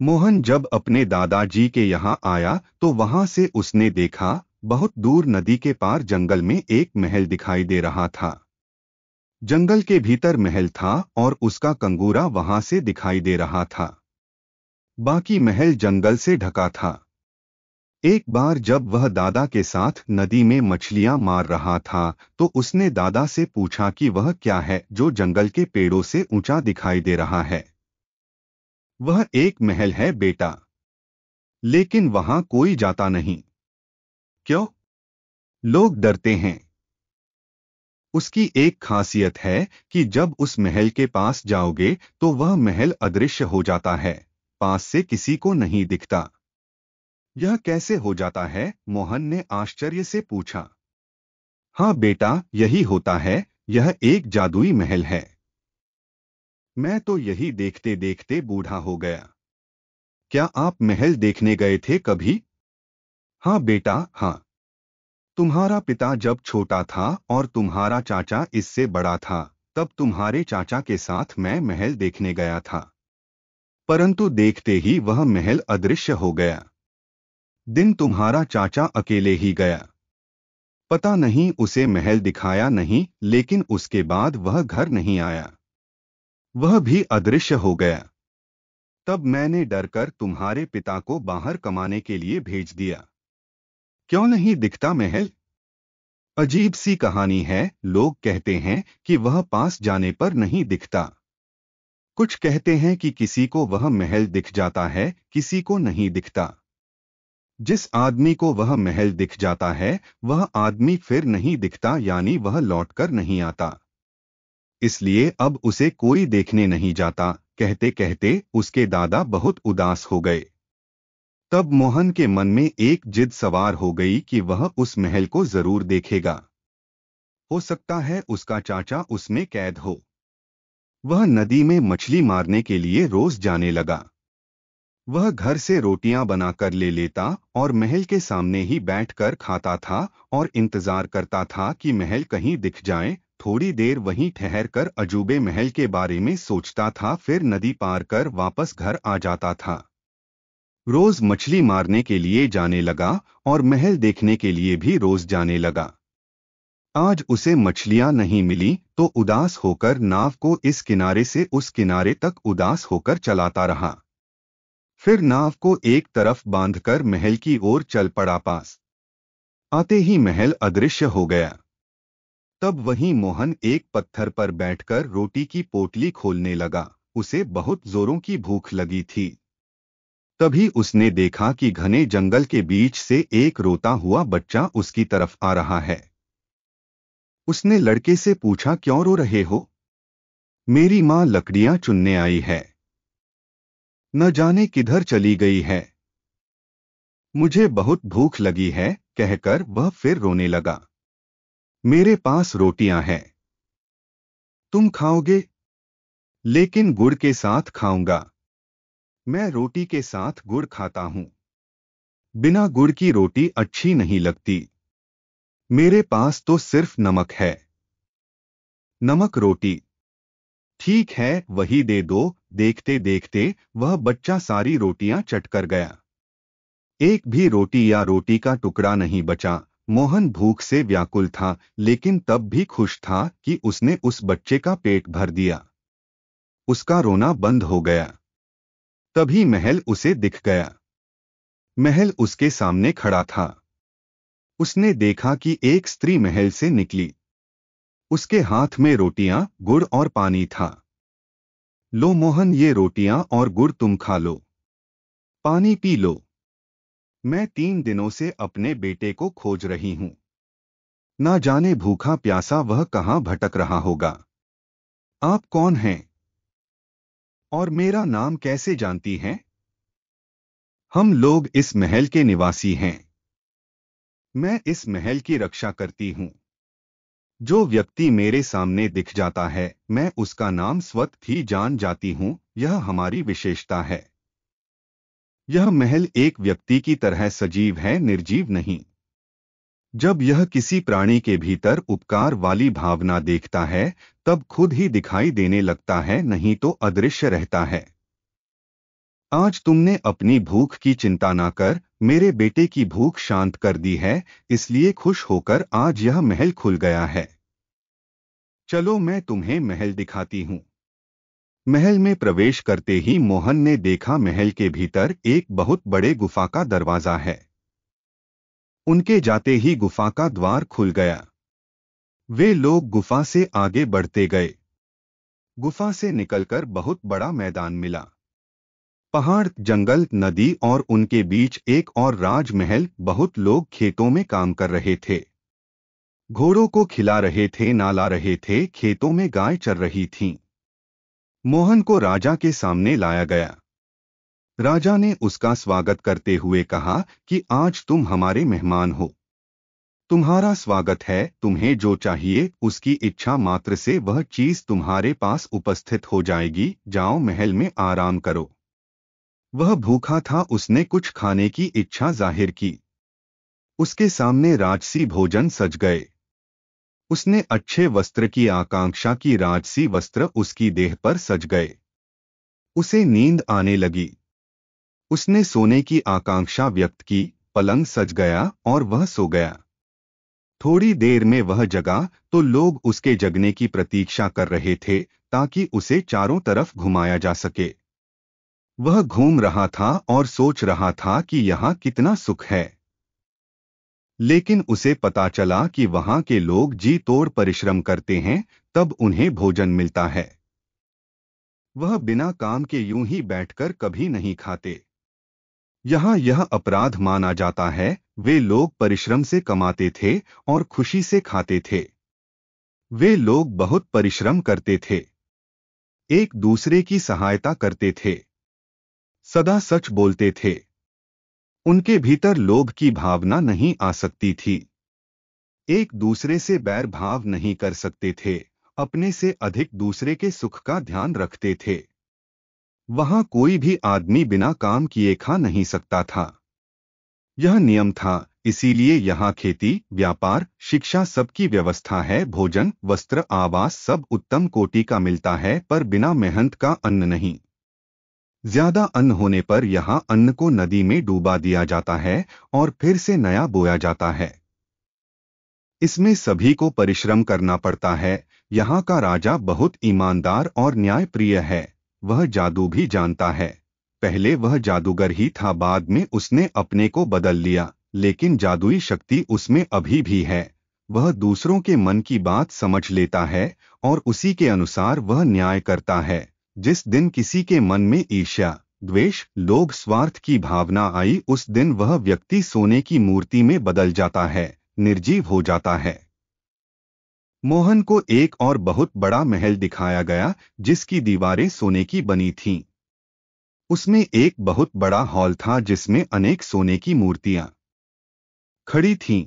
मोहन जब अपने दादाजी के यहाँ आया तो वहां से उसने देखा बहुत दूर नदी के पार जंगल में एक महल दिखाई दे रहा था। जंगल के भीतर महल था और उसका कंगूरा वहां से दिखाई दे रहा था। बाकी महल जंगल से ढका था। एक बार जब वह दादा के साथ नदी में मछलियां मार रहा था तो उसने दादा से पूछा कि वह क्या है जो जंगल के पेड़ों से ऊंचा दिखाई दे रहा है। वह एक महल है बेटा, लेकिन वहां कोई जाता नहीं। क्यों? लोग डरते हैं। उसकी एक खासियत है कि जब उस महल के पास जाओगे तो वह महल अदृश्य हो जाता है, पास से किसी को नहीं दिखता। यह कैसे हो जाता है? मोहन ने आश्चर्य से पूछा। हाँ बेटा, यही होता है। यह एक जादुई महल है। मैं तो यही देखते देखते बूढ़ा हो गया। क्या आप महल देखने गए थे कभी? हाँ बेटा, हाँ। तुम्हारा पिता जब छोटा था और तुम्हारा चाचा इससे बड़ा था, तब तुम्हारे चाचा के साथ मैं महल देखने गया था। परंतु देखते ही वह महल अदृश्य हो गया। दिन तुम्हारा चाचा अकेले ही गया। पता नहीं उसे महल दिखाया नहीं, लेकिन उसके बाद वह घर नहीं आया। वह भी अदृश्य हो गया। तब मैंने डरकर तुम्हारे पिता को बाहर कमाने के लिए भेज दिया। क्यों नहीं दिखता महल? अजीब सी कहानी है। लोग कहते हैं कि वह पास जाने पर नहीं दिखता। कुछ कहते हैं कि किसी को वह महल दिख जाता है, किसी को नहीं दिखता। जिस आदमी को वह महल दिख जाता है वह आदमी फिर नहीं दिखता, यानी वह लौटकर नहीं आता। इसलिए अब उसे कोई देखने नहीं जाता। कहते कहते उसके दादा बहुत उदास हो गए। तब मोहन के मन में एक जिद सवार हो गई कि वह उस महल को जरूर देखेगा। हो सकता है उसका चाचा उसमें कैद हो। वह नदी में मछली मारने के लिए रोज जाने लगा। वह घर से रोटियां बनाकर ले लेता और महल के सामने ही बैठकर खाता था और इंतजार करता था कि महल कहीं दिख जाए। थोड़ी देर वहीं ठहरकर अजूबे महल के बारे में सोचता था, फिर नदी पार कर वापस घर आ जाता था। रोज मछली मारने के लिए जाने लगा और महल देखने के लिए भी रोज जाने लगा। आज उसे मछलियां नहीं मिली तो उदास होकर नाव को इस किनारे से उस किनारे तक उदास होकर चलाता रहा। फिर नाव को एक तरफ बांधकर महल की ओर चल पड़ा। पास आते ही महल अदृश्य हो गया। तब वहीं मोहन एक पत्थर पर बैठकर रोटी की पोटली खोलने लगा। उसे बहुत जोरों की भूख लगी थी। तभी उसने देखा कि घने जंगल के बीच से एक रोता हुआ बच्चा उसकी तरफ आ रहा है। उसने लड़के से पूछा, क्यों रो रहे हो? मेरी माँ लकड़ियां चुनने आई है, न जाने किधर चली गई है। मुझे बहुत भूख लगी है, कहकर वह फिर रोने लगा। मेरे पास रोटियां हैं, तुम खाओगे? लेकिन गुड़ के साथ खाऊंगा। मैं रोटी के साथ गुड़ खाता हूं। बिना गुड़ की रोटी अच्छी नहीं लगती। मेरे पास तो सिर्फ नमक है। नमक रोटी? ठीक है, वही दे दो। देखते देखते वह बच्चा सारी रोटियां चट कर गया। एक भी रोटी या रोटी का टुकड़ा नहीं बचा। मोहन भूख से व्याकुल था, लेकिन तब भी खुश था कि उसने उस बच्चे का पेट भर दिया। उसका रोना बंद हो गया। तभी महल उसे दिख गया। महल उसके सामने खड़ा था। उसने देखा कि एक स्त्री महल से निकली। उसके हाथ में रोटियां, गुड़ और पानी था। लो मोहन, ये रोटियां और गुड़ तुम खा लो। पानी पी लो। मैं 3 दिनों से अपने बेटे को खोज रही हूं। ना जाने भूखा प्यासा वह कहां भटक रहा होगा। आप कौन हैं? और मेरा नाम कैसे जानती हैं? हम लोग इस महल के निवासी हैं। मैं इस महल की रक्षा करती हूं। जो व्यक्ति मेरे सामने दिख जाता है मैं उसका नाम स्वतः ही जान जाती हूं। यह हमारी विशेषता है। यह महल एक व्यक्ति की तरह सजीव है, निर्जीव नहीं। जब यह किसी प्राणी के भीतर उपकार वाली भावना देखता है तब खुद ही दिखाई देने लगता है, नहीं तो अदृश्य रहता है। आज तुमने अपनी भूख की चिंता ना कर मेरे बेटे की भूख शांत कर दी है, इसलिए खुश होकर आज यह महल खुल गया है। चलो मैं तुम्हें महल दिखाती हूँ। महल में प्रवेश करते ही मोहन ने देखा महल के भीतर एक बहुत बड़े गुफा का दरवाजा है। उनके जाते ही गुफा का द्वार खुल गया। वे लोग गुफा से आगे बढ़ते गए। गुफा से निकलकर बहुत बड़ा मैदान मिला। पहाड़, जंगल, नदी और उनके बीच एक और राजमहल। बहुत लोग खेतों में काम कर रहे थे। घोड़ों को खिला रहे थे, नाला रहे थे, खेतों में गाय चर रही थीं। मोहन को राजा के सामने लाया गया। राजा ने उसका स्वागत करते हुए कहा कि आज तुम हमारे मेहमान हो। तुम्हारा स्वागत है, तुम्हें जो चाहिए उसकी इच्छा मात्र से वह चीज तुम्हारे पास उपस्थित हो जाएगी। जाओ महल में आराम करो। वह भूखा था, उसने कुछ खाने की इच्छा जाहिर की। उसके सामने राजसी भोजन सज गए। उसने अच्छे वस्त्र की आकांक्षा की, राजसी वस्त्र उसकी देह पर सज गए। उसे नींद आने लगी। उसने सोने की आकांक्षा व्यक्त की, पलंग सज गया और वह सो गया। थोड़ी देर में वह जगा तो लोग उसके जगने की प्रतीक्षा कर रहे थे ताकि उसे चारों तरफ घुमाया जा सके। वह घूम रहा था और सोच रहा था कि यहाँ कितना सुख है। लेकिन उसे पता चला कि वहां के लोग जी तोड़ परिश्रम करते हैं, तब उन्हें भोजन मिलता है। वह बिना काम के यूं ही बैठकर कभी नहीं खाते। यहाँ यह अपराध माना जाता है। वे लोग परिश्रम से कमाते थे और खुशी से खाते थे। वे लोग बहुत परिश्रम करते थे, एक दूसरे की सहायता करते थे, सदा सच बोलते थे। उनके भीतर लोभ की भावना नहीं आ सकती थी। एक दूसरे से बैर भाव नहीं कर सकते थे, अपने से अधिक दूसरे के सुख का ध्यान रखते थे। वहां कोई भी आदमी बिना काम किए खा नहीं सकता था। यह नियम था, इसीलिए यहाँ खेती, व्यापार, शिक्षा सबकी व्यवस्था है। भोजन, वस्त्र, आवास सब उत्तम कोटि का मिलता है, पर बिना मेहनत का अन्न नहीं। ज्यादा अन्न होने पर यहाँ अन्न को नदी में डूबा दिया जाता है और फिर से नया बोया जाता है। इसमें सभी को परिश्रम करना पड़ता है। यहाँ का राजा बहुत ईमानदार और न्यायप्रिय है। वह जादू भी जानता है। पहले वह जादूगर ही था, बाद में उसने अपने को बदल लिया, लेकिन जादुई शक्ति उसमें अभी भी है। वह दूसरों के मन की बात समझ लेता है और उसी के अनुसार वह न्याय करता है। जिस दिन किसी के मन में ईर्ष्या, द्वेष, लोभ, स्वार्थ की भावना आई, उस दिन वह व्यक्ति सोने की मूर्ति में बदल जाता है, निर्जीव हो जाता है। मोहन को एक और बहुत बड़ा महल दिखाया गया जिसकी दीवारें सोने की बनी थीं। उसमें एक बहुत बड़ा हॉल था जिसमें अनेक सोने की मूर्तियां खड़ी थीं।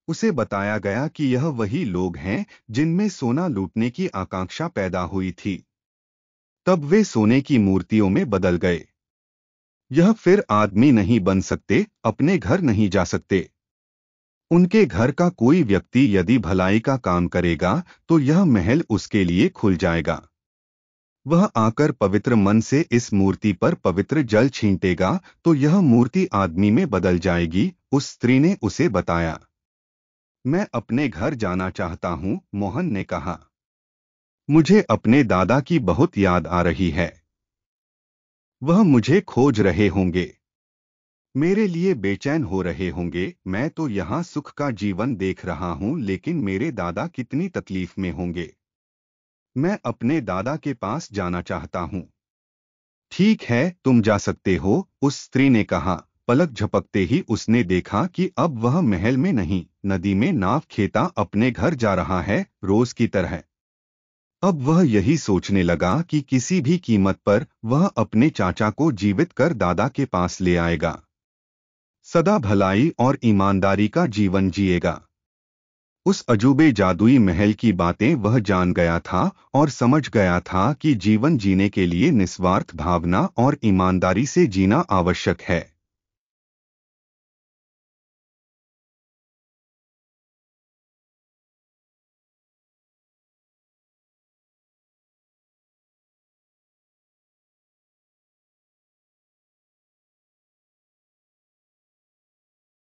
उसे बताया गया कि यह वही लोग हैं जिनमें सोना लूटने की आकांक्षा पैदा हुई थी। तब वे सोने की मूर्तियों में बदल गए। यह फिर आदमी नहीं बन सकते, अपने घर नहीं जा सकते। उनके घर का कोई व्यक्ति यदि भलाई का काम करेगा तो यह महल उसके लिए खुल जाएगा। वह आकर पवित्र मन से इस मूर्ति पर पवित्र जल छींटेगा तो यह मूर्ति आदमी में बदल जाएगी। उस स्त्री ने उसे बताया। मैं अपने घर जाना चाहता हूं, मोहन ने कहा। मुझे अपने दादा की बहुत याद आ रही है। वह मुझे खोज रहे होंगे, मेरे लिए बेचैन हो रहे होंगे। मैं तो यहाँ सुख का जीवन देख रहा हूँ, लेकिन मेरे दादा कितनी तकलीफ में होंगे। मैं अपने दादा के पास जाना चाहता हूँ। ठीक है, तुम जा सकते हो, उस स्त्री ने कहा। पलक झपकते ही उसने देखा कि अब वह महल में नहीं, नदी में नाव खेता अपने घर जा रहा है, रोज की तरह। अब वह यही सोचने लगा कि किसी भी कीमत पर वह अपने चाचा को जीवित कर दादा के पास ले आएगा। सदा भलाई और ईमानदारी का जीवन जिएगा। उस अजूबे जादुई महल की बातें वह जान गया था और समझ गया था कि जीवन जीने के लिए निस्वार्थ भावना और ईमानदारी से जीना आवश्यक है।